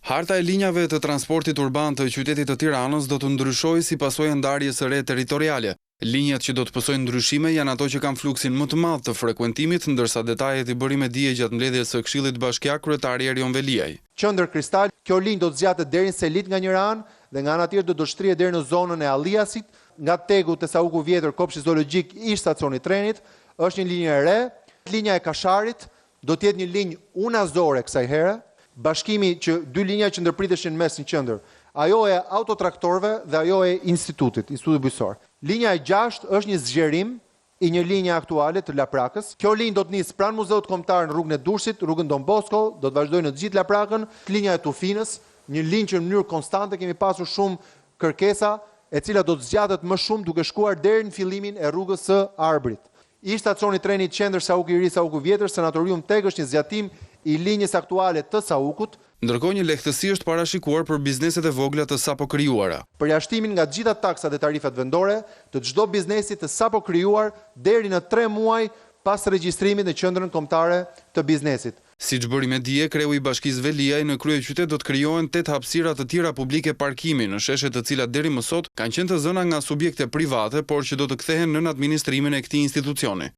Harta e linjave të transportit urban të qytetit të Tiranës do të ndryshojë si pasojë ndarjes së re territoriale. Linjat që do të pësojnë ndryshime janë ato që kanë fluksin më të madh të frekuentimit, ndërsa detajet i bëri me dije gjatë mbledhjes së Këshillit Bashkiak kryetari Erion Veliaj. Qendër Kristal, kjo linjë do të zgjatet deri në Selit nga njëra anë dhe nga ana tjetër do të shtrihet deri në zonën e Alliasit, nga Tegu te Sauku Vjetër, kopshti zoologjik i stacionit trenit, është një linjë e re. Linja e Kasharit do të jetë një linjë unazore kësaj here. Bashkimi që dy linja që ndërpriteshin mes në qendër. Ajo e autotraktorëve dhe ajo e institutit bujqësor. Linja e 6 është një zgjerim i një linje aktuale të Laprakës. Kjo linjë do të nisë pranë Muzeut Kombëtar në rrugën e Durrësit, rrugën Don Bosco, do të vazhdojë në të gjithë Laprakën. Linja e Tufinës, një linjë që në mënyrë konstante kemi pasur shumë kërkesa, e cila do të zgjatet më shumë duke shkuar deri në fillimin e rrugës së Arbrit. I stacioni trenit qendër Sauku i Ri, Sauku Vjetër, Sanatorium Teg është një zgjatim i linjës aktuale të Saukut. Ndërkohë një lehtësi është parashikuar për bizneset e vogla të sapo krijuara. Përjashtimin nga të gjitha taksat e tarifat vendore të çdo biznesi të sapo krijuar deri në 3 muaj pas regjistrimit në qendrën kombëtare të biznesit. Siç bëri me dije, kreu i Bashkisë Veliaj, në kryeqytet do të krijohen 8 hapësira të tjera publike parkimi në sheshe të cilat deri më sot kanë qenë të zëna nga subjekte private, por që do të kthehen nën administrimin e këtij institucioni.